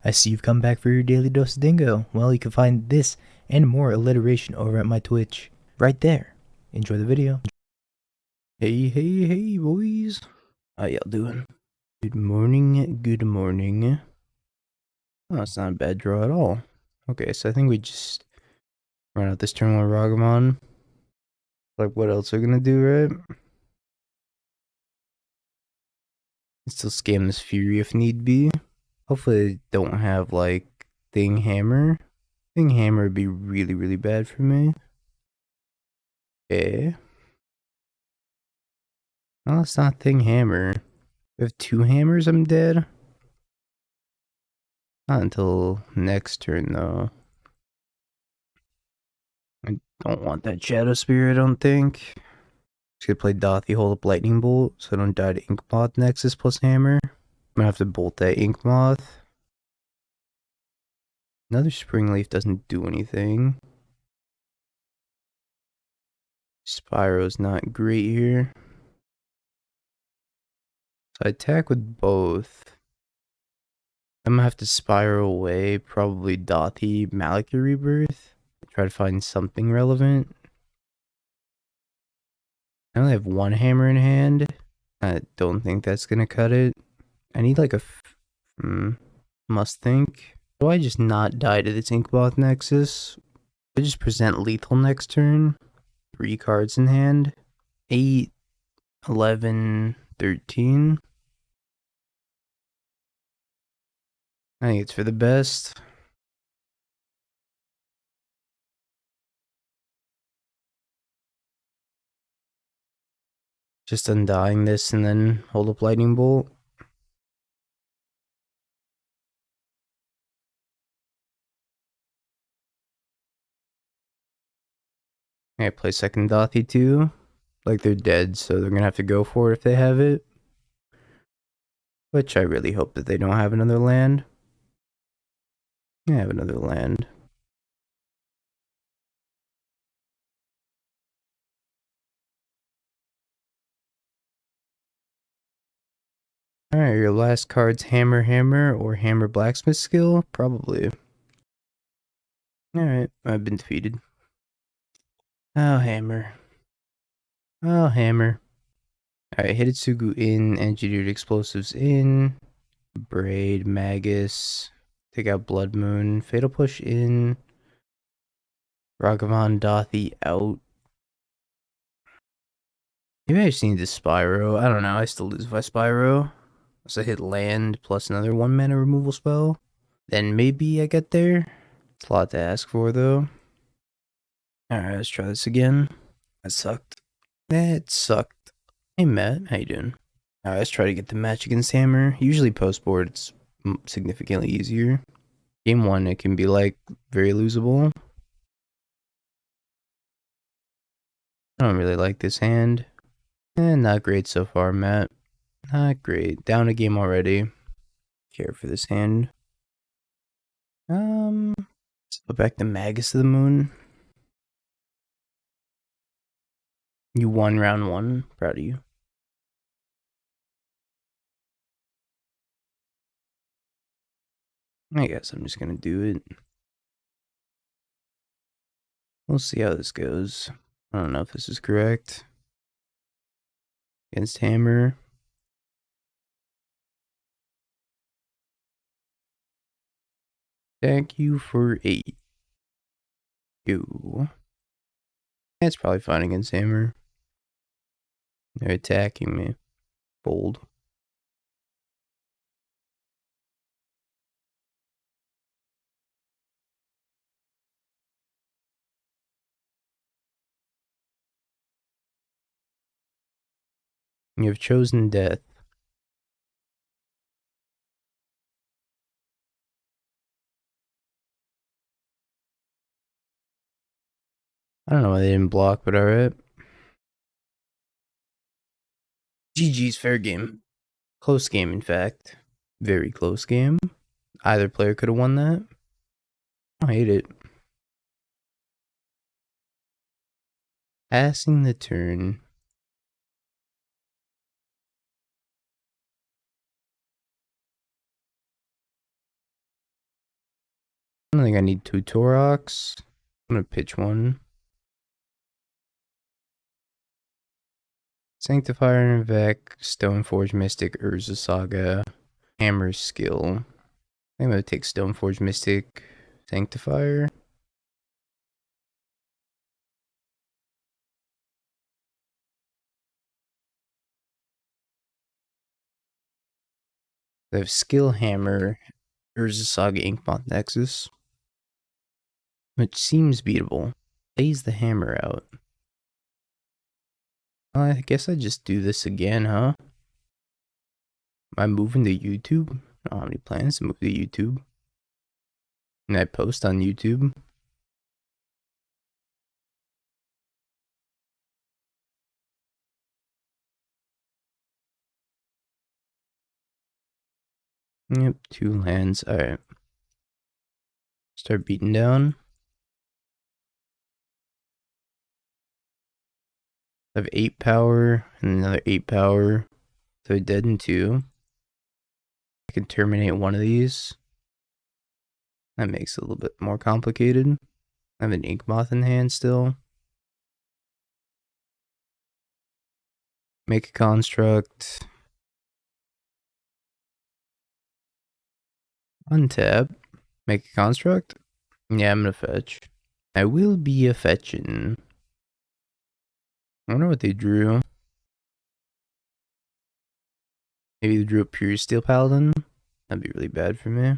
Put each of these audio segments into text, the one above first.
I see you've come back for your daily dose of dingo. Well, you can find this and more alliteration over at my Twitch. Right there. Enjoy the video. Hey, boys. How y'all doing? Good morning, good morning. Oh, it's not a bad draw at all. Okay, so I think we just run out this turn with Ragamon. Like, what else are we gonna do, right? Still scam this Fury if need be. Hopefully they don't have, like, Thing Hammer. Thing Hammer would be really, really bad for me. Okay. No, it's not Thing Hammer. We have 2 hammers, I'm dead. Not until next turn, though. I don't want that Shadow Spear, I don't think. Just gonna play Dothy, hold up Lightning Bolt, so I don't die to Ink Moth Nexus plus Hammer. I'm gonna have to bolt that Ink Moth. Another Spring Leaf doesn't do anything. Spyro's not great here. So I attack with both. I'm gonna have to Spyro away, probably Dothy, Maliki Rebirth. Try to find something relevant. I only have 1 hammer in hand. I don't think that's gonna cut it. I need like a must think. Do I just not die to this Inkmoth Nexus? I just present lethal next turn. 3 cards in hand. 8, 11, 13. I think it's for the best. Just undying this and then hold up Lightning Bolt. I play second Dothy too. Like they're dead, so they're gonna have to go for it if they have it. Which I really hope that they don't have another land. I have another land. Alright, your last card's Hammer Hammer or Hammer Blacksmith skill? Probably. Alright, I've been defeated. Oh, Hammer. Oh, Hammer. Alright, Hitotsugu in, Engineered Explosives in, Braid, Magus, take out Blood Moon, Fatal Push in, Ragavan Dothy out. Maybe I just need to Spyro. I don't know, I still lose if I Spyro. So I hit land plus another 1 mana removal spell. Then maybe I get there. It's a lot to ask for though. Alright, let's try this again. That sucked. That sucked. Hey Matt, how you doing? Alright, let's try to get the match against Hammer. Usually post board it's significantly easier. Game 1 it can be like very losable. I don't really like this hand. Not great so far, Matt. Not great. Down a game already. Care for this hand. Let's go back to Magus of the Moon. You won round 1. Proud of you. I guess I'm just gonna do it. We'll see how this goes. I don't know if this is correct. Against Hammer. Thank you for 8. You. That's probably fine against Hammer. They're attacking me. Bold. You have chosen death. I don't know why they didn't block, but alright. GG's, fair game. Close game, in fact. Very close game. Either player could have won that. I hate it. Passing the turn. I don't think I need 2 Toroks. I'm gonna pitch one. Sanctifier and Vec, Stoneforge Mystic, Urza Saga, Hammer Skill. I think I'm gonna take Stoneforge Mystic, Sanctifier. I have Skill Hammer, Urza Saga, Inkmoth Nexus, which seems beatable. Phase the hammer out. I guess I just do this again, huh? Am I moving to YouTube? I don't have any plans to move to YouTube. And I post on YouTube. Yep, 2 lands. Alright. Start beating down. I have 8 power and another 8 power. So dead in 2. I can terminate one of these. That makes it a little bit more complicated. I have an Inkmoth in hand still. Make a construct. Untap. Make a construct. Yeah, I'm gonna fetch. I will be a fetching. I wonder what they drew. Maybe they drew a Pure Steel Paladin. That'd be really bad for me.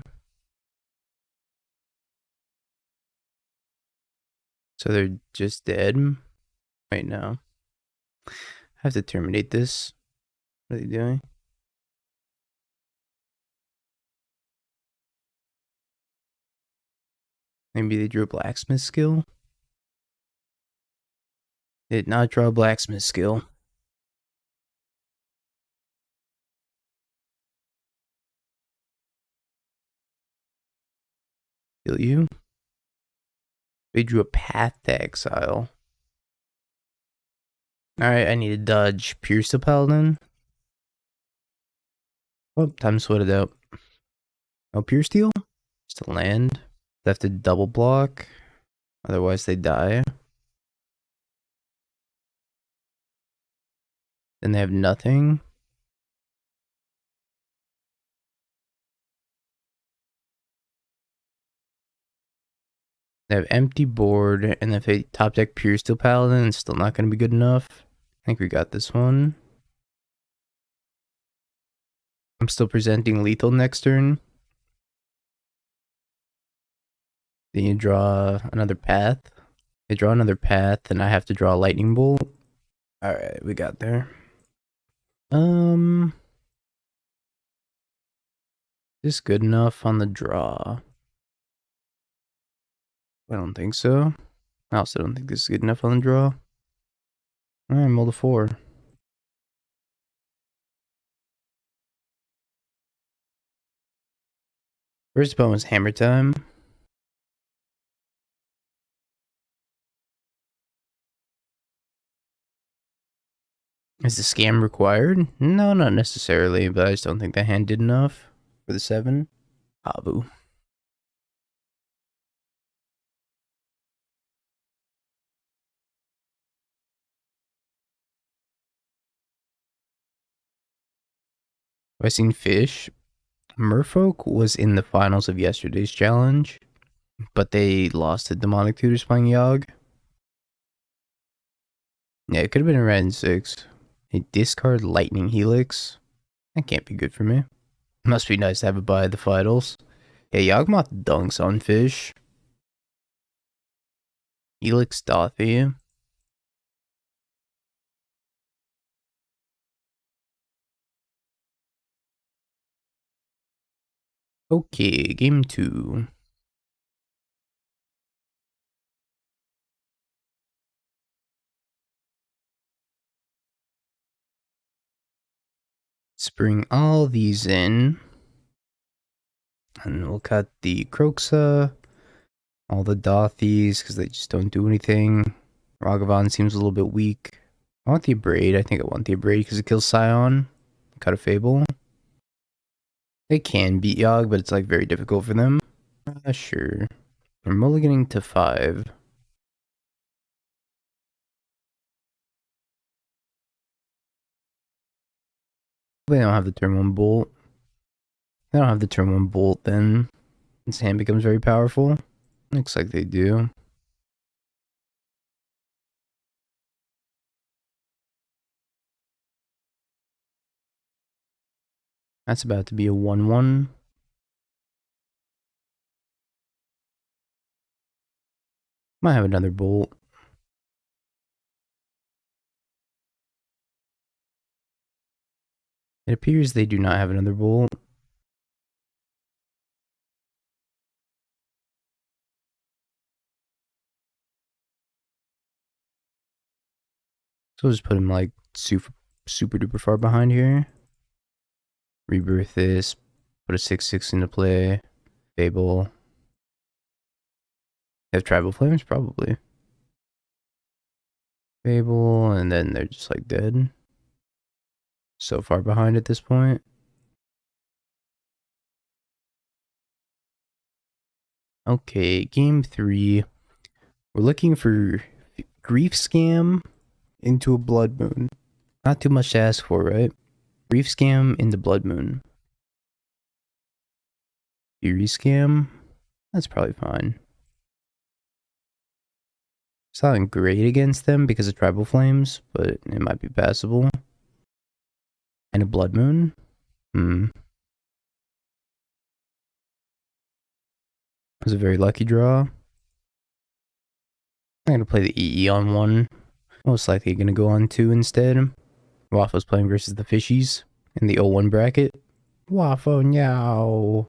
So they're just dead right now. I have to terminate this. What are they doing? Maybe they drew a blacksmith skill. They did not draw a blacksmith skill. Kill you. They drew a path to exile. Alright, I need to dodge Pierce the Paladin. Oh, time to sweat it out. Oh, Pure Steel? Just a land. They have to double block. Otherwise they die. Then they have nothing. They have empty board, and if they top deck Pure Steel Paladin, it's still not going to be good enough. I think we got this one. I'm still presenting lethal next turn. Then you draw another path. They draw another path, and I have to draw a lightning bolt. Alright, we got there. Is this good enough on the draw? I don't think so. I also don't think this is good enough on the draw. Alright, roll the 4. First opponent was Hammer Time. Is the scam required? No, not necessarily, but I just don't think the hand did enough for the 7. Abu. Have I seen Fish? Merfolk was in the finals of yesterday's challenge, but they lost to Demonic Tutors playing Yogg. Yeah, it could have been a red and 6. A discard Lightning Helix. That can't be good for me. Must be nice to have it by the finals. Yeah, Yawgmoth dunks on Fish. Helix Dothy. Okay, game 2. Let's bring all these in. And we'll cut the Kroxa, all the Dothies, because they just don't do anything. Ragavan seems a little bit weak. I want the Abrade. I think I want the Abrade because it kills Scion. Cut a Fable. They can beat Yogg, but it's like very difficult for them. Sure. We're mulliganing to 5. They don't have the turn 1 bolt. They don't have the turn 1 bolt, then this hand becomes very powerful. Looks like they do. That's about to be a 1-1. Might have another bolt. It appears they do not have another bolt. So we'll just put him like super duper far behind here. Rebirth this. Put a 6/6 into play. Fable. They have Tribal Flames? Probably. Fable, and then they're just like dead. So far behind at this point. Okay, game 3. We're looking for Grief Scam into a Blood Moon. Not too much to ask for, right? Grief Scam into Blood Moon. Fury Scam? That's probably fine. It's not great against them because of Tribal Flames, but it might be passable. And a Blood Moon? It was a very lucky draw. I'm gonna play the EE on 1. Most likely gonna go on 2 instead. Waffle's playing versus the Fishies in the 0-1 bracket. Waffle, meow.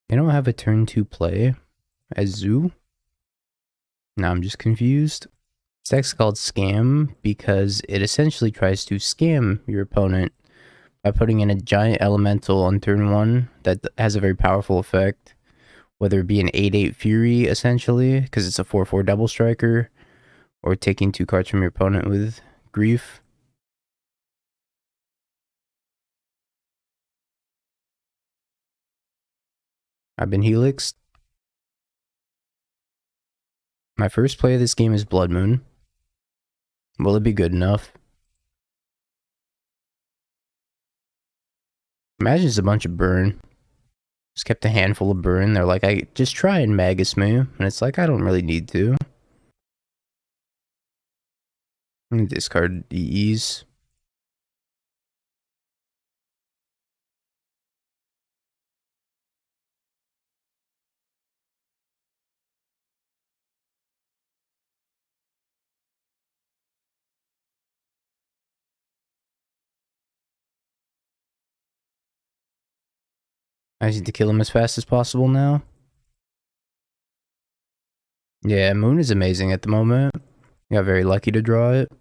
They don't have a turn 2 play as Zoo. Now I'm just confused. This deck's called Scam because it essentially tries to scam your opponent by putting in a giant elemental on turn 1 that has a very powerful effect. Whether it be an 8/8 Fury, essentially, because it's a 4/4 double striker, or taking 2 cards from your opponent with Grief. I've been helixed. My first play of this game is Blood Moon. Will it be good enough? Imagine it's a bunch of burn. Just kept a handful of burn. They're like, I just try and Magus me. And it's like, I don't really need to. I'm gonna discard EEs. I need to kill him as fast as possible now. Yeah, Moon is amazing at the moment. Got very lucky to draw it.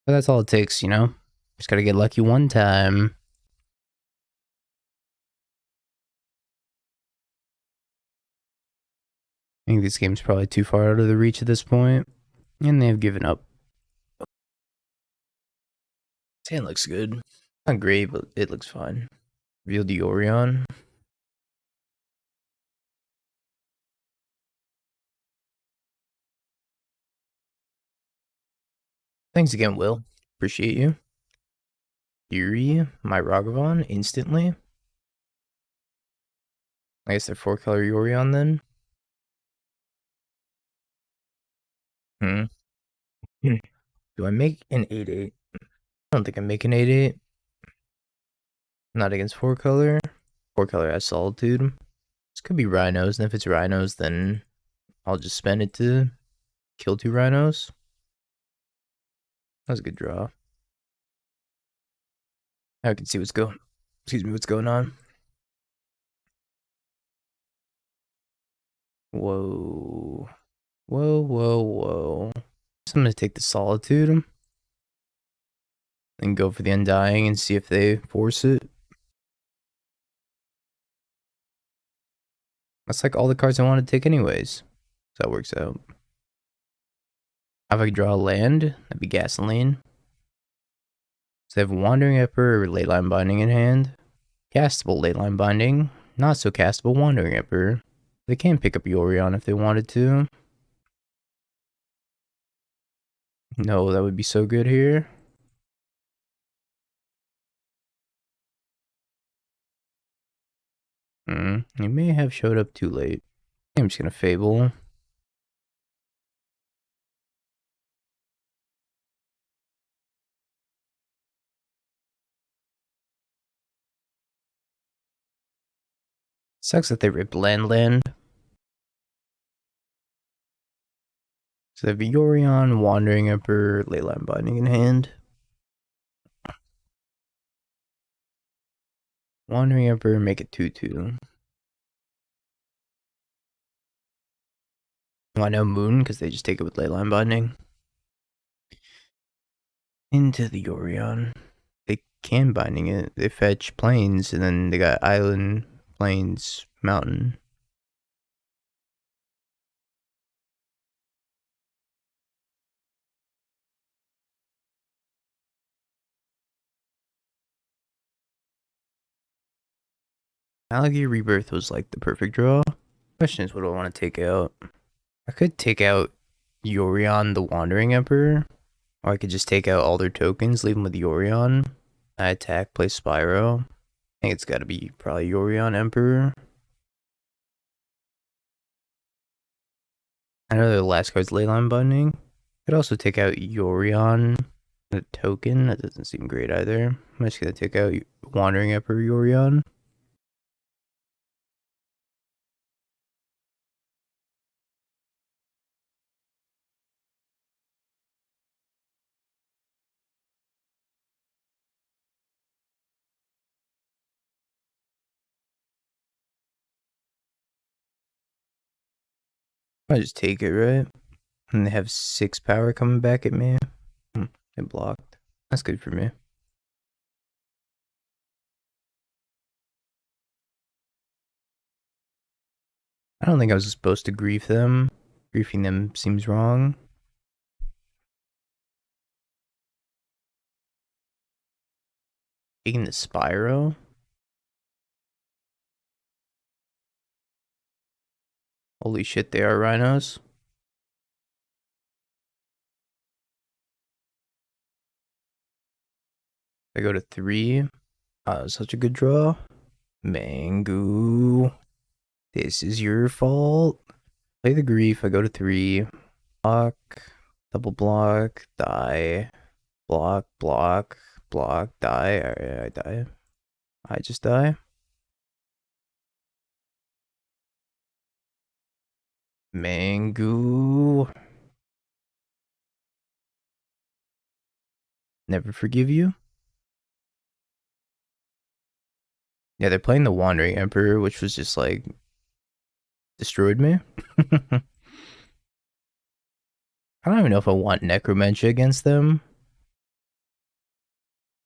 But that's all it takes, you know? Just gotta get lucky one time. I think this game's probably too far out of the reach at this point. And they have given up. This hand looks good. Not great, but it looks fine. Reveal the Orion. Thanks again, Will. Appreciate you. Fury, my Ragavan, instantly. I guess they're 4-color Orion then. Do I make an 8/8? I don't think I make an 8/8. Not against 4-color. 4-color has Solitude. This could be Rhinos, and if it's Rhinos, then I'll just spend it to kill 2 Rhinos. That was a good draw. Now I can see what's going on. Whoa. Whoa. So I'm gonna take the Solitude and go for the Undying and see if they force it. That's like all the cards I want to take anyways. So that works out. If I could draw a land, that'd be Gasoline. So they have Wandering Emperor or Leyline Binding in hand. Castable Leyline Binding. Not so castable Wandering Emperor. They can pick up Yorion if they wanted to. No, that would be so good here. He may have showed up too late. I'm just gonna Fable. Sucks that they ripped land. So they have Yorion, Wandering Emperor, Leyline Binding in hand. Wandering Emperor, make it 2/2. Why no Moon? Because they just take it with Leyline Binding. Into the Yorion. They can binding it. They fetch plains, and then they got island, plains, mountain. Alligator Rebirth was like the perfect draw. Question is, what do I want to take out? I could take out Yorion the Wandering Emperor, or I could just take out all their tokens, leave them with Yorion. I attack, play Spyro. I think it's got to be probably Yorion Emperor. I know the last card's Leyline Binding. Could also take out Yorion, the token. That doesn't seem great either. I'm just gonna take out Wandering Emperor Yorion. I just take it, right? And they have 6 power coming back at me. They blocked. That's good for me. I don't think I was supposed to grief them. Griefing them seems wrong. Taking the Spyro. Holy shit, they are rhinos. I go to 3. Such a good draw. Mango. This is your fault. Play the grief. I go to 3. Block. Double block. Die. Block. Block. Block. Die. Alright, I die. I just die. Mango. Never forgive you. Yeah, they're playing the Wandering Emperor, which was just like destroyed me. I don't even know if I want Necromantia against them.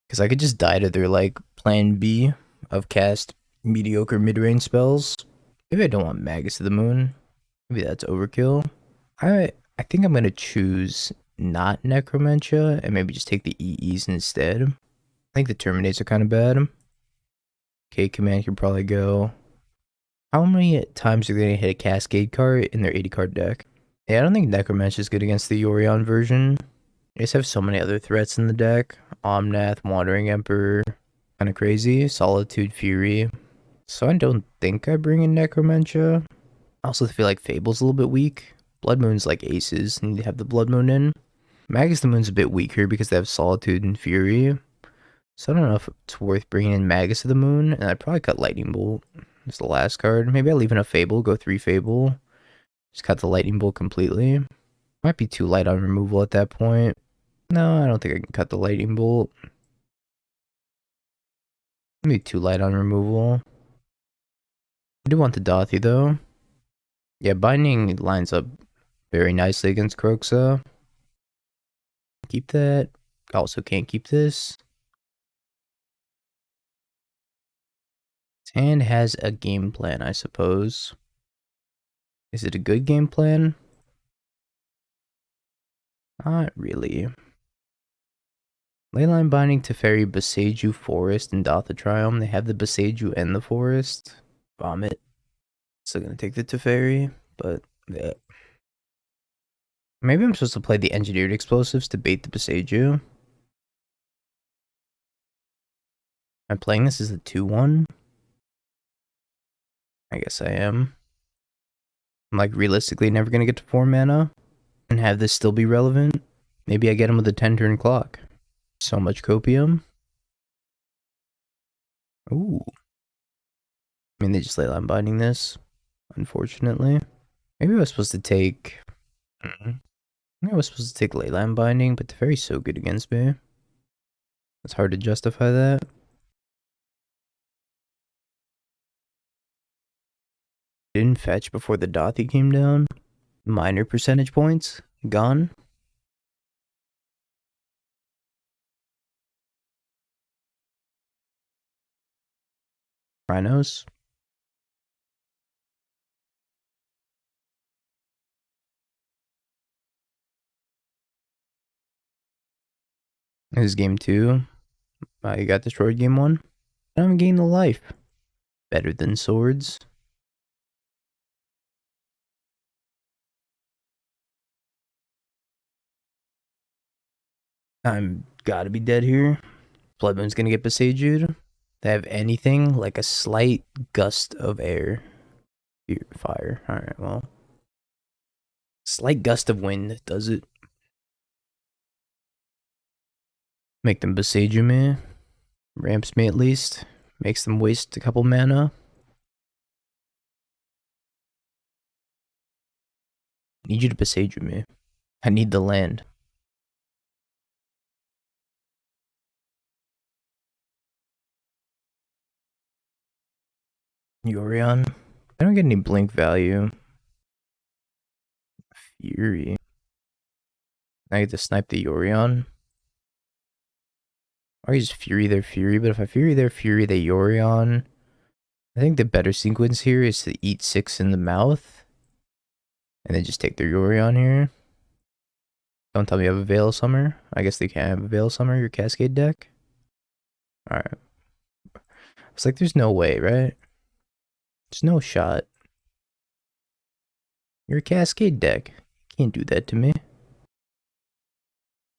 Because I could just die to their like plan B of cast mediocre mid-range spells. Maybe I don't want Magus of the Moon. Maybe that's overkill. I think I'm gonna choose not Necromantia and maybe just take the EEs instead. I think the Terminates are kind of bad. K command could probably go. How many times are they gonna hit a Cascade card in their 80 card deck? Yeah, I don't think Necromantia is good against the Yorion version. They just have so many other threats in the deck. Omnath, Wandering Emperor, kind of crazy. Solitude, Fury. So I don't think I bring in Necromantia. I also feel like Fable's a little bit weak. Blood Moon's like aces, need to have the Blood Moon in. Magus the Moon's a bit weaker because they have Solitude and Fury. So I don't know if it's worth bringing in Magus of the Moon, and I'd probably cut Lightning Bolt. It's the last card. Maybe I leave in a Fable, go 3 Fable. Just cut the Lightning Bolt completely. Might be too light on removal at that point. No, I don't think I can cut the Lightning Bolt. Maybe too light on removal. I do want the Dothy though. Yeah, Binding lines up very nicely against Croxa. Keep that. Also can't keep this. His hand has a game plan, I suppose. Is it a good game plan? Not really. Leyline Binding, Teferi, Boseiju, Forest, and Dothatrium. They have the Boseiju and the Forest. Vomit. Still gonna take the Teferi, but yeah. Maybe I'm supposed to play the Engineered Explosives to bait the Boseiju. I'm playing this as a 2-1. I guess I am. I'm like realistically never gonna get to 4 mana and have this still be relevant. Maybe I get him with a 10-turn clock. So much copium. Ooh. I mean, they just Leyline Binding this, unfortunately. Maybe I was supposed to take... I was supposed to take Leyline Binding, but Teferi's so good against me. It's hard to justify that. Didn't fetch before the Dothi came down. Minor percentage points. Gone. Rhinos. This is game 2. I got destroyed game 1. I haven't gained the life. Better than swords. I'm gotta be dead here. Bloodmoon's gonna get Besiege'd. They have anything like a slight gust of air. Fire. Alright, well. Slight gust of wind does it. Make them besiege me. Ramps me at least. Makes them waste a couple mana. I need you to besiege me. I need the land. Yorion. I don't get any blink value. Fury. I get to snipe the Yorion. Or I just Fury their Fury, but if I Fury their Fury, they Yorion. I think the better sequence here is to eat 6 in the mouth. And then just take their Yorion here. Don't tell me you have a Veil of Summer. I guess they can't have a Veil of Summer, your Cascade deck. Alright. It's like there's no way, right? There's no shot. You're a Cascade deck. Can't do that to me.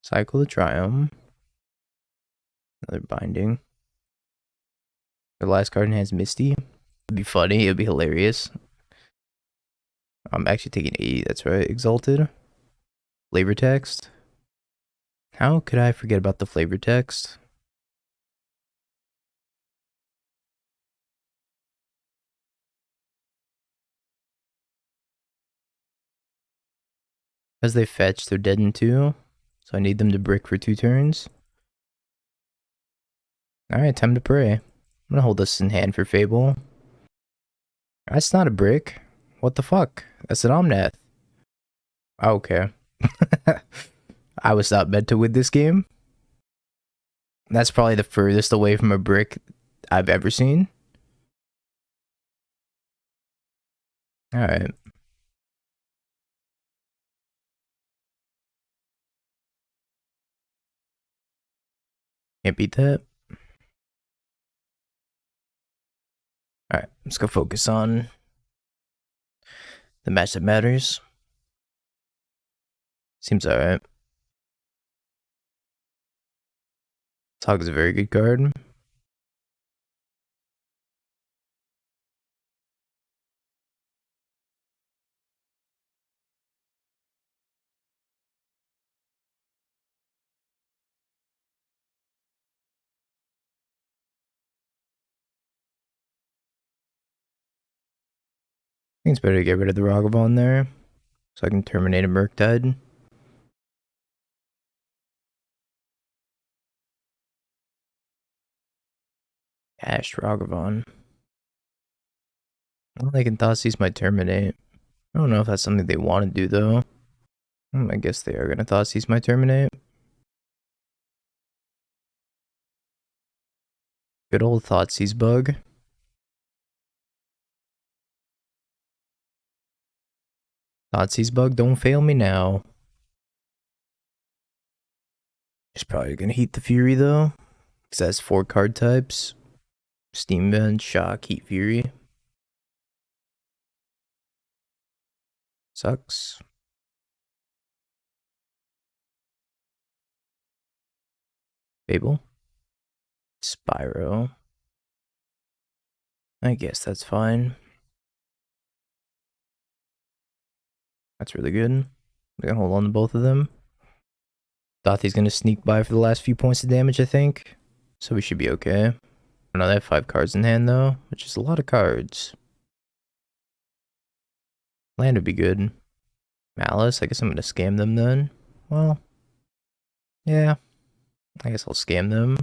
Cycle the Triumph. Another binding. The last card in hand's Misty. It'd be funny, it'd be hilarious. I'm actually taking 80, that's right. Exalted. Flavor text. How could I forget about the flavor text? As they fetch, they're dead in 2. So I need them to brick for 2 turns. Alright, time to pray. I'm gonna hold this in hand for Fable. That's not a brick. What the fuck? That's an Omnath. Okay. I was not meant to win this game. That's probably the furthest away from a brick I've ever seen. Alright. Can't beat that. Alright, let's go focus on the match that matters. Seems alright. Tog is a very good card. I think it's better to get rid of the Ragavan there, so I can terminate a Murktide. Ashed Ragavan. Well, they can Thoughtseize my Terminate. I don't know if that's something they want to do, though. I guess they are going to Thoughtseize my Terminate. Good old Thoughtseize bug. Thoughtseize bug, don't fail me now. It's probably gonna heat the Fury though, because that's 4 card types. Steam Vent, Shock, Heat, Fury. Sucks. Fable. Spyro. I guess that's fine. That's really good. We can hold on to both of them. Thought he's gonna sneak by for the last few points of damage, I think. So we should be okay. I know they have 5 cards in hand though, which is a lot of cards. Land would be good. Malice, I guess I'm gonna scam them then. Well, yeah. I guess I'll scam them.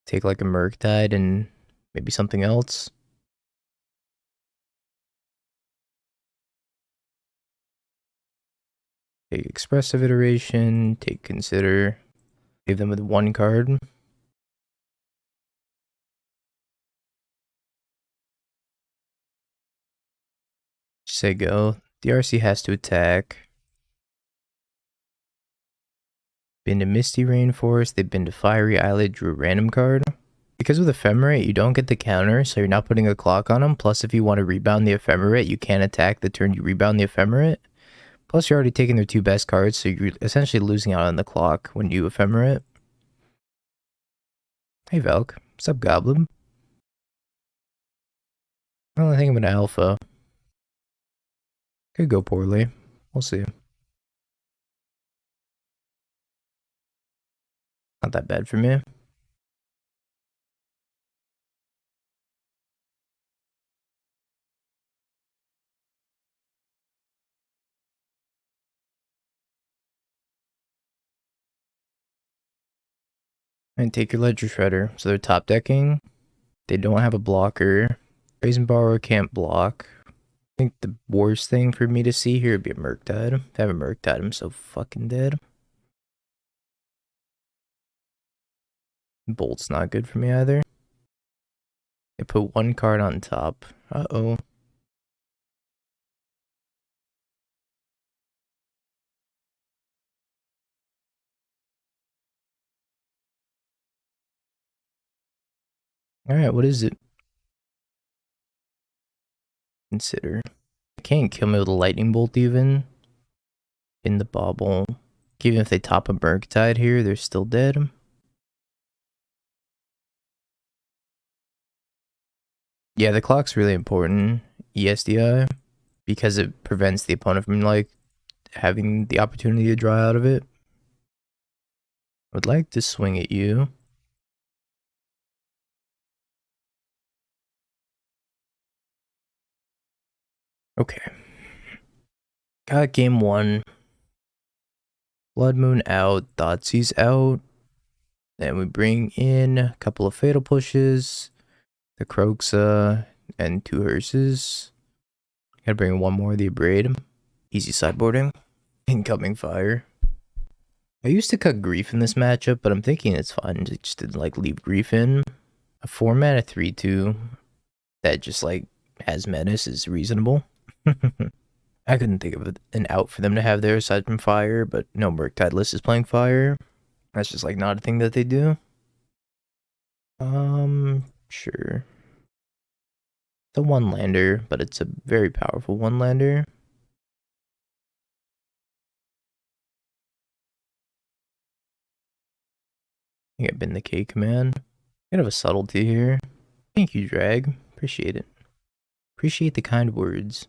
Take like a Murktide and maybe something else. Take Expressive Iteration, take Consider. Leave them with 1 card. Say go. DRC has to attack. Been to Misty Rainforest, they've been to Fiery Islet, drew a random card. Because with Ephemerate, you don't get the counter, so you're not putting a clock on them. Plus, if you want to rebound the Ephemerate, you can't attack the turn you rebound the Ephemerate. Plus, you're already taking their 2 best cards, so you're essentially losing out on the clock when you Ephemerate. Hey Velk, what's up Goblin? Well, I think I'm an alpha. Could go poorly. We'll see. Not that bad for me. And take your Ledger Shredder. So they're top decking. They don't have a blocker. Raise and Borrow can't block. I think the worst thing for me to see here would be a Murktide. If I have a Murktide, I'm so fucking dead. Bolt's not good for me either. They put 1 card on top. Uh-oh. Alright, what is it? Consider. They can't kill me with a Lightning Bolt even. In the bobble. Even if they top a Murktide here, they're still dead. Yeah, the clock's really important. ESDI. Because it prevents the opponent from like having the opportunity to draw out of it. I would like to swing at you. Okay. Got game 1. Blood Moon out, Thoughtseize out. Then we bring in a couple of Fatal Pushes, the Kroxa, and 2 Hearses. Gotta bring in 1 more of the Abrade. Easy sideboarding. Incoming Fire. I used to cut Grief in this matchup, but I'm thinking it's fine to just like leave Grief in. A 4-mana 3/2 that just like has Menace is reasonable. I couldn't think of an out for them to have there aside from Fire, but no Murktide list is playing Fire. That's just like not a thing that they do. Sure. It's a 1-lander, but it's a very powerful 1-lander. I think I've been the K command. Kind of a subtlety here. Thank you, Drag. Appreciate it. Appreciate the kind words.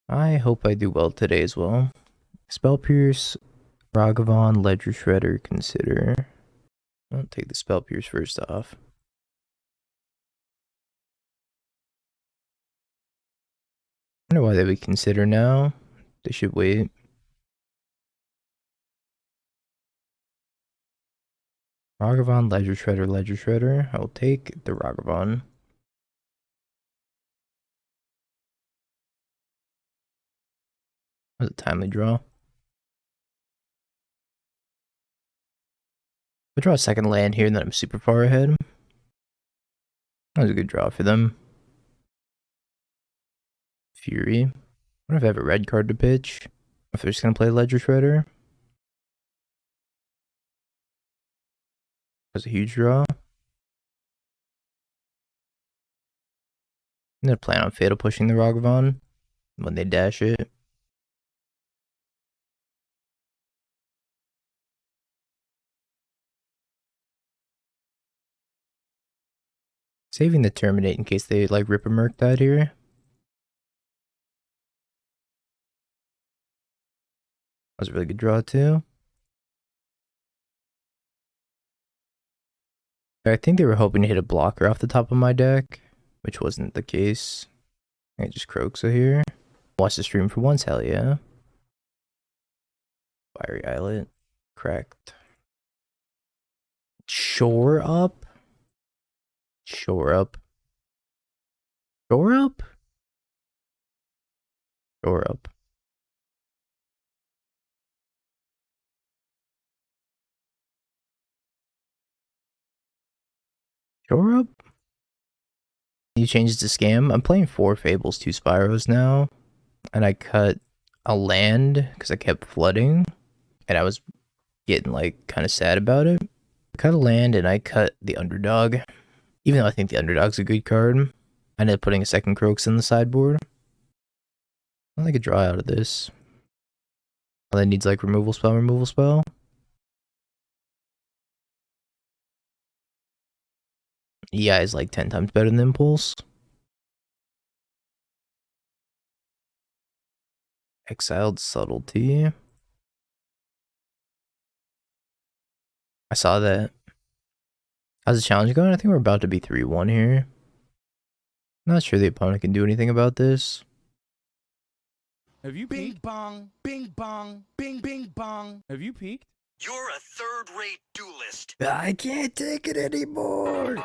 I hope I do well today as well. Spell Pierce, Ragavan, Ledger Shredder, Consider. I'll take the Spell Pierce first off. I wonder why they would consider now. They should wait. Ragavan, Ledger Shredder, Ledger Shredder. I will take the Ragavan. That was a timely draw. I draw a second land here and then I'm super far ahead. That was a good draw for them. Fury. What if I have a red card to pitch? If they're just gonna play Ledger Shredder? That's a huge draw. I'm gonna plan on Fatal pushing the Ragavan when they dash it. Saving the Terminate in case they like rip a Merc that here. That was a really good draw too. I think they were hoping to hit a blocker off the top of my deck, which wasn't the case. I just Croxa here. Watch the stream for once, hell yeah. Fiery Islet. Correct. Shore up? Shore up. Shore up? Shore up. Shore up? You changed to scam? I'm playing 4 Fables, 2 Spyros now. And I cut a land because I kept flooding. And I was getting like kind of sad about it. I cut a land and I cut the Underdog. Even though I think the Underdog's a good card. I ended up putting a second Croaks in the sideboard. I like a draw out of this. All that needs like removal spell, removal spell. EI is like 10 times better than Impulse. Exiled Subtlety. I saw that. How's the challenge going? I think we're about to be 3-1 here. Not sure the opponent can do anything about this. Have you peeked? Bing bong, bing bong, bing bing bong. Have you peeked? You're a third-rate duelist. I can't take it anymore.